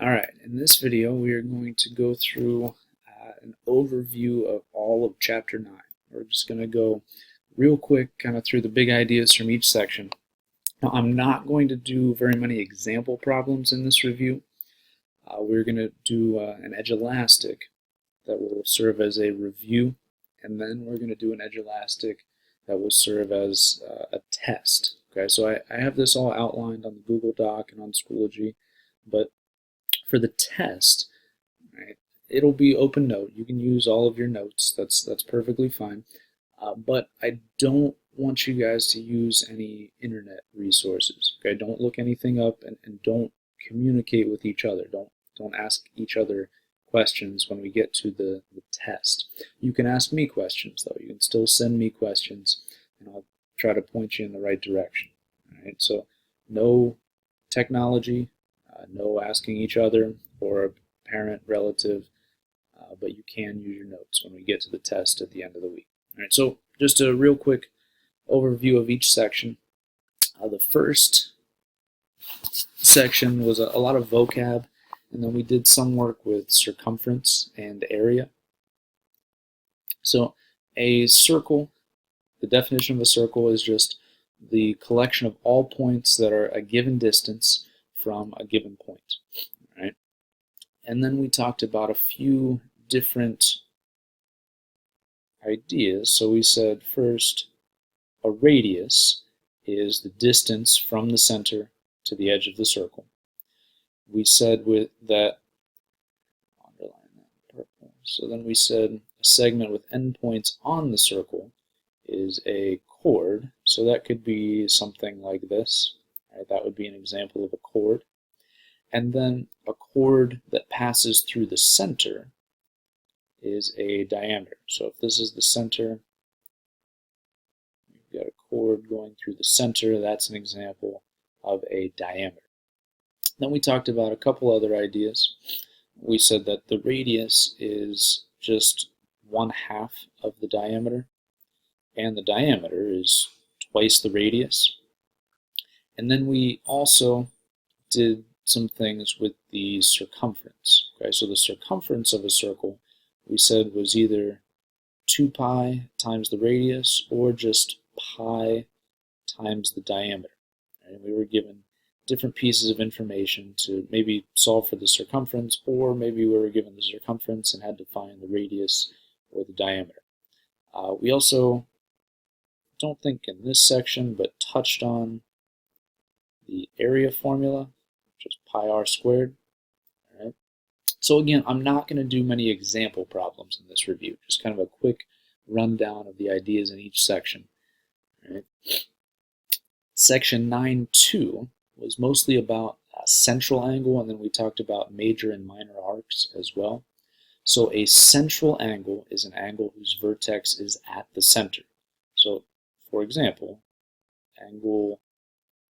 Alright, in this video we are going to go through an overview of all of Chapter 9. We're just going to go real quick kind of through the big ideas from each section. Now I'm not going to do very many example problems in this review. We're going to do an edge elastic that will serve as a review, and then we're going to do an edge elastic that will serve as a test. Okay, so I have this all outlined on the Google Doc and on Schoology, but for the test, right, it'll be open note. You can use all of your notes. That's perfectly fine. But I don't want you guys to use any internet resources. Okay, don't look anything up and don't communicate with each other. Don't ask each other questions when we get to the test. You can ask me questions though. You can still send me questions, and I'll try to point you in the right direction. All right, so no technology. No asking each other or a parent, relative, but you can use your notes when we get to the test at the end of the week. All right, so just a real quick overview of each section. The first section was a lot of vocab, and then we did some work with circumference and area. So a circle, the definition of a circle is just the collection of all points that are a given distance from a given point, right? And then we talked about a few different ideas. So we said first, a radius is the distance from the center to the edge of the circle. We said with that, underline that purple. So then we said a segment with endpoints on the circle is a chord. So that could be something like this. Right, that would be an example of a chord. And then a chord that passes through the center is a diameter. So if this is the center, you've got a chord going through the center, that's an example of a diameter. Then we talked about a couple other ideas. We said that the radius is just 1/2 of the diameter, and the diameter is twice the radius. And then we also did some things with the circumference. Okay, so the circumference of a circle we said was either 2 pi times the radius or just pi times the diameter. And we were given different pieces of information to maybe solve for the circumference, or maybe we were given the circumference and had to find the radius or the diameter. We also, don't think in this section, but touched on the area formula, which is pi r squared. All right. So again, I'm not going to do many example problems in this review, just kind of a quick rundown of the ideas in each section. All right. Section 9.2 was mostly about a central angle, and then we talked about major and minor arcs as well. So a central angle is an angle whose vertex is at the center. So, for example, angle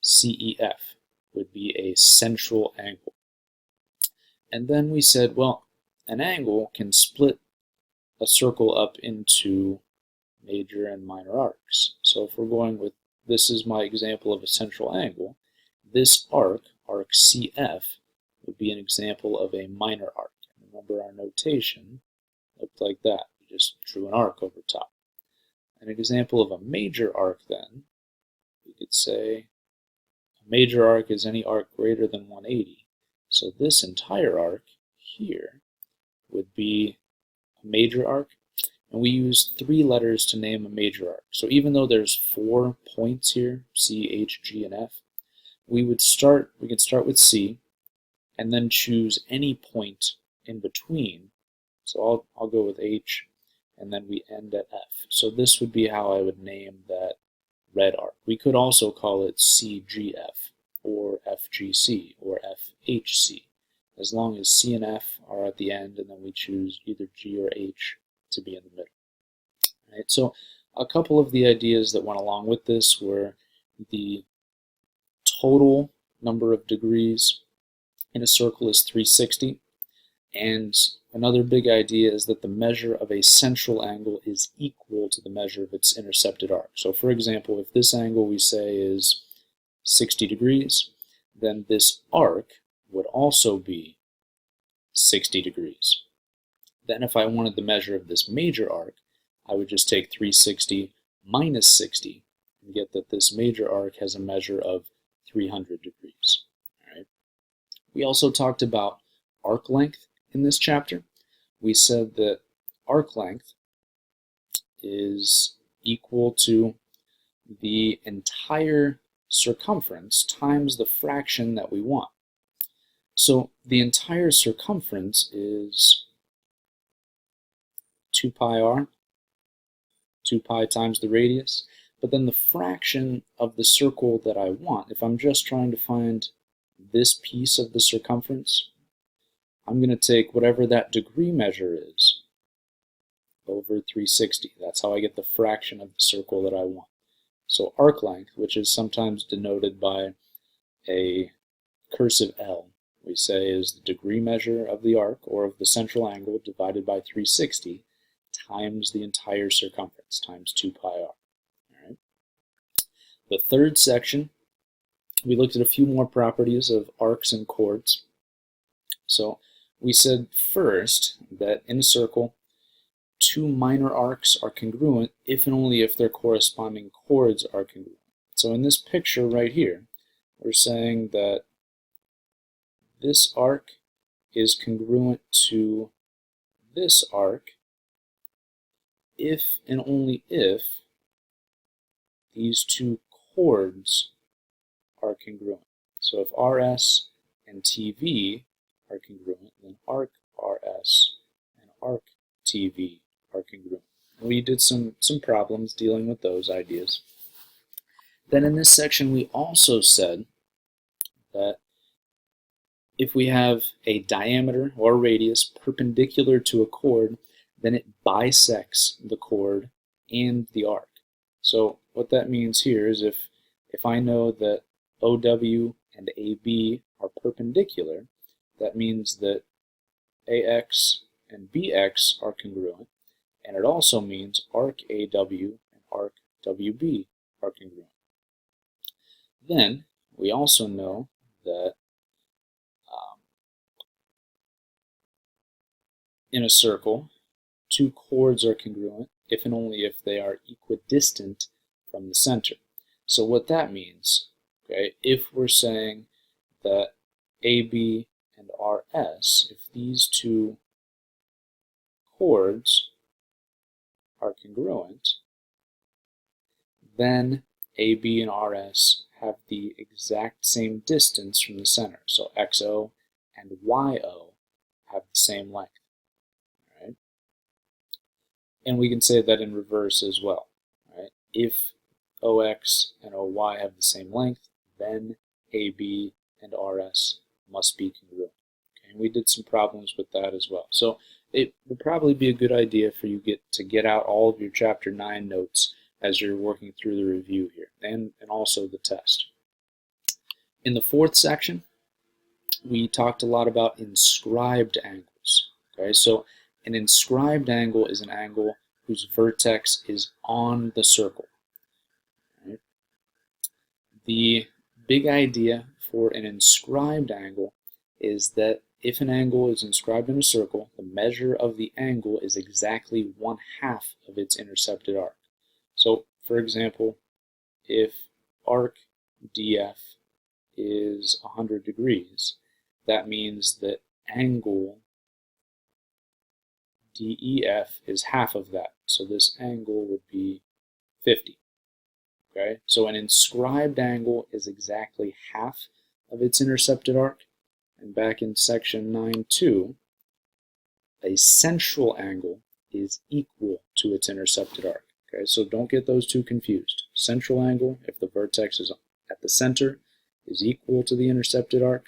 CEF would be a central angle. And then we said, well, an angle can split a circle up into major and minor arcs. So if we're going with, this is my example of a central angle, this arc, arc CF, would be an example of a minor arc. Remember our notation looked like that. We just drew an arc over top. An example of a major arc then, we could say a major arc is any arc greater than 180. So this entire arc here would be a major arc, and we use 3 letters to name a major arc. So even though there's 4 points here, C, H, G, and F, we can start with C and then choose any point in between. So I'll go with H, and then we end at F. So this would be how I would name that red arc. We could also call it CGF, or FGC, or FHC, as long as C and F are at the end, and then we choose either G or H to be in the middle. All right, so a couple of the ideas that went along with this were the total number of degrees in a circle is 360, and another big idea is that the measure of a central angle is equal to the measure of its intercepted arc. So for example, if this angle we say is 60 degrees, then this arc would also be 60 degrees. Then if I wanted the measure of this major arc, I would just take 360 minus 60 and get that this major arc has a measure of 300 degrees. All right. We also talked about arc length in this chapter. We said that arc length is equal to the entire circumference times the fraction that we want. So the entire circumference is 2 pi r, 2 pi times the radius, but then the fraction of the circle that I want, if I'm just trying to find this piece of the circumference, I'm going to take whatever that degree measure is over 360. That's how I get the fraction of the circle that I want. So arc length, which is sometimes denoted by a cursive L, we say is the degree measure of the arc or of the central angle divided by 360 times the entire circumference times 2 pi r. All right. The third section, we looked at a few more properties of arcs and chords. So we said first that in a circle, 2 minor arcs are congruent if and only if their corresponding chords are congruent. So in this picture right here, we're saying that this arc is congruent to this arc if and only if these two chords are congruent. So if RS and TV are congruent, then arc RS and arc TV are congruent. We did some problems dealing with those ideas. Then in this section we also said that if we have a diameter or radius perpendicular to a chord, then it bisects the chord and the arc. So what that means here is if I know that OW and AB are perpendicular, that means that AX and BX are congruent, and it also means arc AW and arc WB are congruent. Then we also know that in a circle, two chords are congruent if and only if they are equidistant from the center. So what that means, okay, if we're saying that AB and RS, if these two chords are congruent, then AB and RS have the exact same distance from the center. So XO and YO have the same length. Right? And we can say that in reverse as well. Right? If OX and OY have the same length, then AB and RS must be congruent. Okay? And we did some problems with that as well. So it would probably be a good idea for you to get out all of your Chapter 9 notes as you're working through the review here, and also the test. In the fourth section, we talked a lot about inscribed angles. Okay, so an inscribed angle is an angle whose vertex is on the circle. Right? The big idea for an inscribed angle is that if an angle is inscribed in a circle, the measure of the angle is exactly 1/2 of its intercepted arc. So, for example, if arc DF is 100 degrees, that means that angle DEF is half of that. So this angle would be 50. Okay? So an inscribed angle is exactly half of its intercepted arc. And back in section 9.2, a central angle is equal to its intercepted arc. Okay, so don't get those two confused. Central angle, if the vertex is at the center, is equal to the intercepted arc.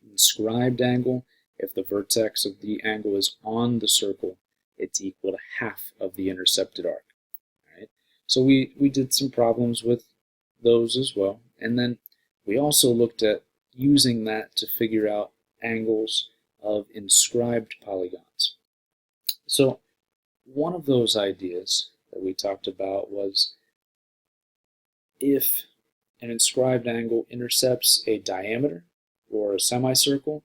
Inscribed angle, if the vertex of the angle is on the circle, it's equal to half of the intercepted arc. Right? So we did some problems with those as well. And then we also looked at using that to figure out angles of inscribed polygons. So one of those ideas that we talked about was if an inscribed angle intercepts a diameter or a semicircle,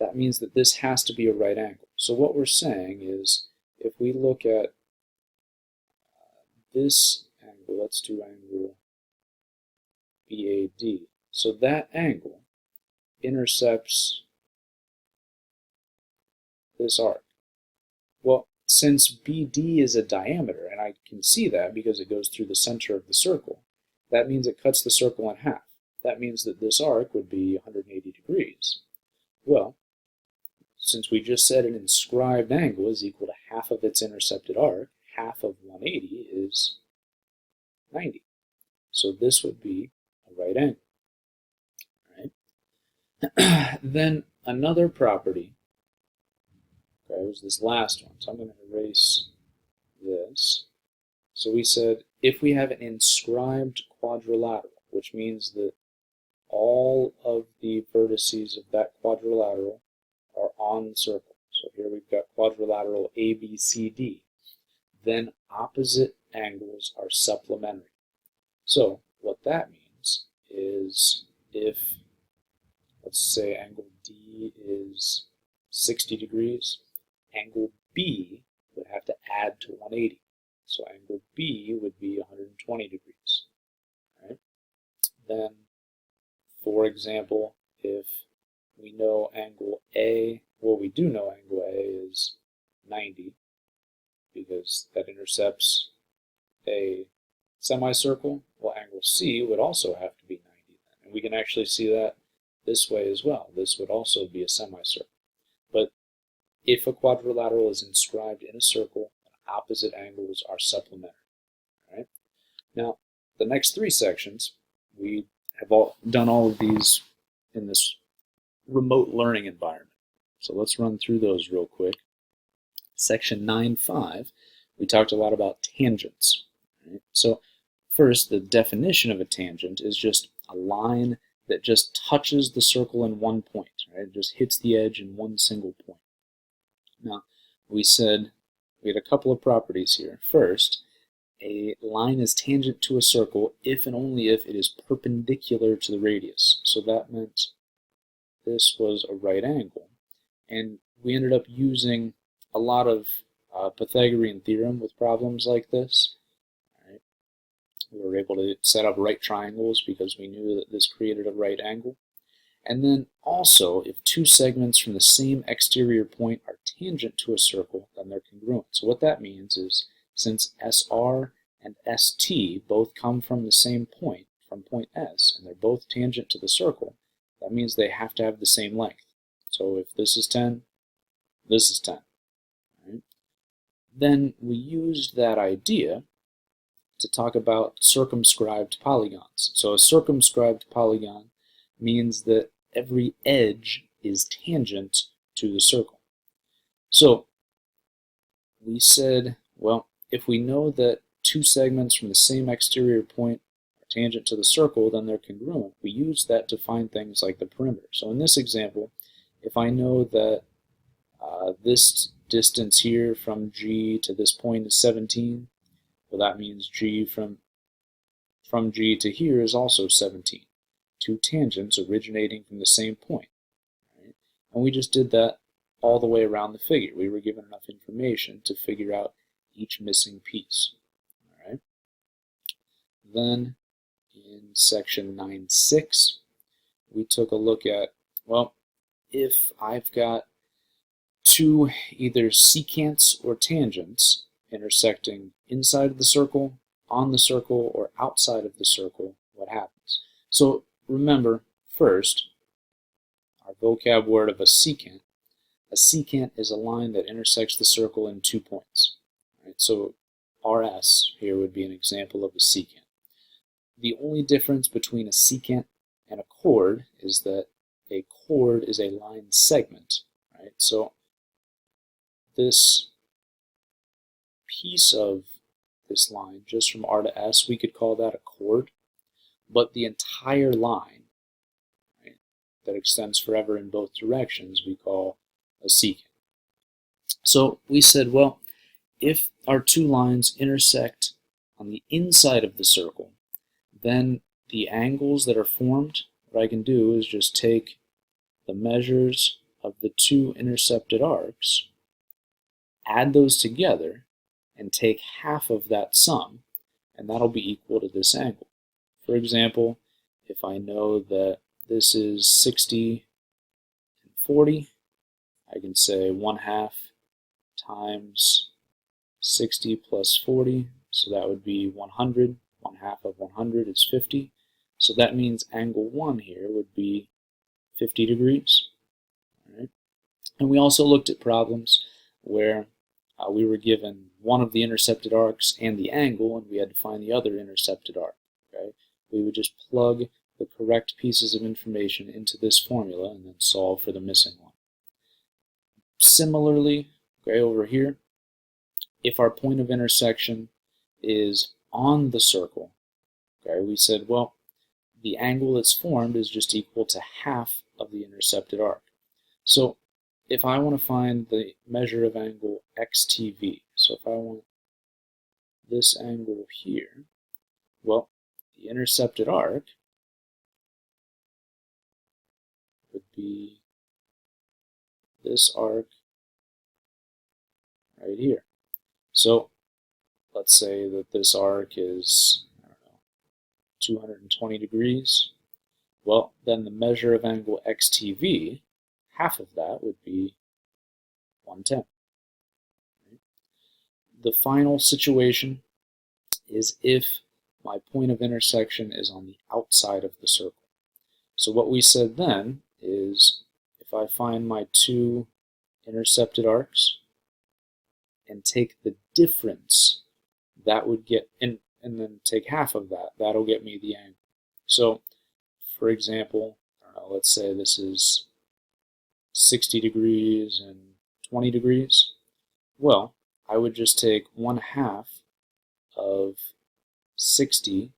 that means that this has to be a right angle. So what we're saying is, if we look at this angle, let's do angle BAD. So that angle intercepts this arc. Well, since BD is a diameter, and I can see that because it goes through the center of the circle, that means it cuts the circle in half. That means that this arc would be 180 degrees. Well, since we just said an inscribed angle is equal to half of its intercepted arc, half of 180 is 90. So this would be a right angle. Right? Then another property, okay, was this last one. So I'm going to erase this. So we said if we have an inscribed quadrilateral, which means that all of the vertices of that quadrilateral are on the circle. So here we've got quadrilateral ABCD. Then opposite angles are supplementary. So what that means is if, let's say, angle D is 60 degrees, angle B would have to add to 180. So angle B would be 120 degrees. Right? Then, for example, if we know angle A, well, we do know angle A is 90 because that intercepts a semicircle. Well, angle C would also have to be 90 then. And we can actually see that this way as well. This would also be a semicircle. But if a quadrilateral is inscribed in a circle, opposite angles are supplementary. Right? Now, the next three sections, we have done all of these in this remote learning environment. So let's run through those real quick. Section 9.5, we talked a lot about tangents. Right? So first, the definition of a tangent is just a line that just touches the circle in one point. Right? It just hits the edge in one single point. Now, we said we had a couple of properties here. First, a line is tangent to a circle if and only if it is perpendicular to the radius. So that meant this was a right angle. And we ended up using a lot of Pythagorean theorem with problems like this. Right? We were able to set up right triangles because we knew that this created a right angle. And then also, if two segments from the same exterior point are tangent to a circle, then they're congruent. So what that means is, since SR and ST both come from the same point, from point S, and they're both tangent to the circle, that means they have to have the same length. So if this is 10, this is 10. Right? Then we used that idea to talk about circumscribed polygons. So a circumscribed polygon means that every edge is tangent to the circle. So we said, well, if we know that two segments from the same exterior point are tangent to the circle, then they're congruent. We use that to find things like the perimeter. So in this example, if I know that this distance here from G to this point is 17, well, that means G from G to here is also 17. Two tangents originating from the same point. Right? And we just did that all the way around the figure. We were given enough information to figure out each missing piece. All right? Then in section 9.6, we took a look at, well, if I've got two either secants or tangents intersecting inside of the circle, on the circle, or outside of the circle, what happens? So remember, first, our vocab word of a secant. A secant is a line that intersects the circle in 2 points. Right? So RS here would be an example of a secant. The only difference between a secant and a chord is that a chord is a line segment. Right? So this piece of this line, just from R to S, we could call that a chord. But the entire line, right, that extends forever in both directions, we call a secant. So we said, well, if our two lines intersect on the inside of the circle, then the angles that are formed, what I can do is just take the measures of the two intercepted arcs, add those together, and take half of that sum, and that'll be equal to this angle. For example, if I know that this is 60 and 40, I can say 1/2 times 60 plus 40, so that would be 100. 1/2 of 100 is 50. So that means angle 1 here would be 50 degrees. All right? And we also looked at problems where we were given one of the intercepted arcs and the angle, and we had to find the other intercepted arc. Okay? We would just plug the correct pieces of information into this formula and then solve for the missing one. Similarly, okay, over here, if our point of intersection is on the circle, okay, we said, well, the angle that's formed is just equal to half of the intercepted arc. So if I want to find the measure of angle XTV, so if I want this angle here, well, the intercepted arc would be this arc right here. So let's say that this arc is, I don't know, 220 degrees. Well, then the measure of angle XTV, half of that would be 110. The final situation is if my point of intersection is on the outside of the circle. So what we said then is if I find my two intercepted arcs and take the difference, that would get, and then take half of that, that'll get me the angle. So for example, I don't know, let's say this is 60 degrees and 20 degrees. Well, I would just take 1/2 of 60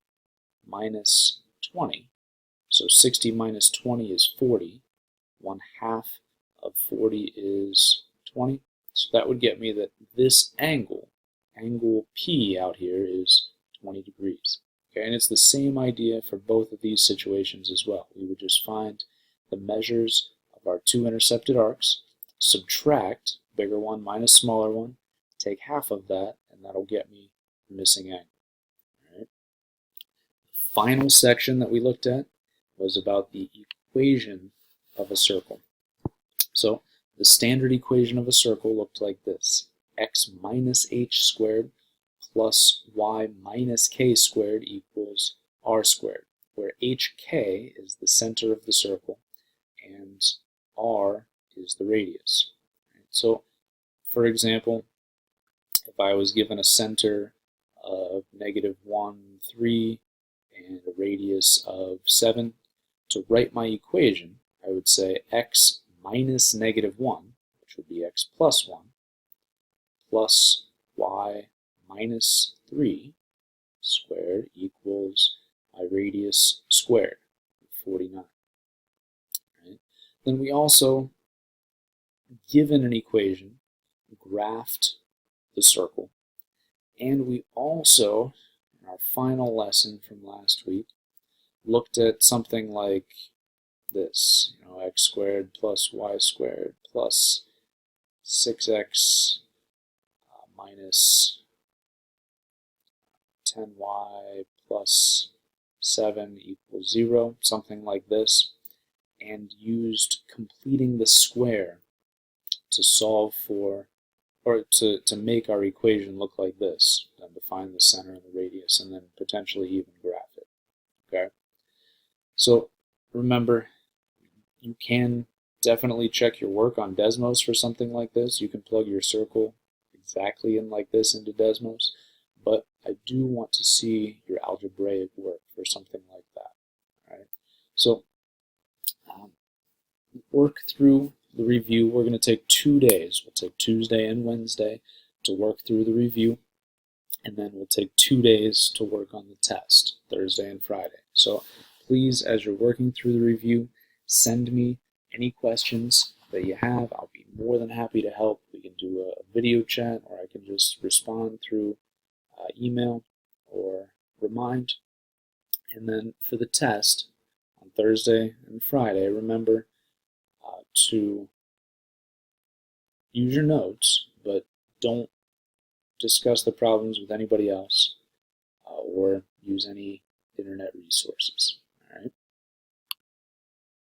minus 20. So 60 minus 20 is 40. 1/2 of 40 is 20. So that would get me that this angle, angle P out here, is 20 degrees. Okay, and it's the same idea for both of these situations as well. We would just find the measures of our two intercepted arcs, subtract bigger one minus smaller one, take half of that, and that'll get me the missing angle. All right. The final section that we looked at was about the equation of a circle. So the standard equation of a circle looked like this: x minus h squared plus y minus k squared equals r squared, where hk is the center of the circle and r is the radius. So, for example, if I was given a center of -1, 3, and a radius of 7, to write my equation, I would say x minus -1, which would be x plus 1, plus y minus 3 squared equals my radius squared, 49. Right? Then we also, given an equation, graphed the circle. And we also, in our final lesson from last week, looked at something like this, x squared plus y squared plus 6x minus 10y plus 7 equals 0, something like this, and used completing the square to solve for, or to make our equation look like this, and to find the center and the radius, and then potentially even graph it. Okay? So remember, you can definitely check your work on Desmos for something like this. You can plug your circle exactly in like this into Desmos, but I do want to see your algebraic work for something like that. All right? So work through the review. We're going to take 2 days. We'll take Tuesday and Wednesday to work through the review, and then we'll take 2 days to work on the test, Thursday and Friday. So please, as you're working through the review, send me any questions that you have. I'll be more than happy to help. We can do a video chat, or I can just respond through email or remind. And then for the test on Thursday and Friday, remember to use your notes, but don't discuss the problems with anybody else or use any internet resources.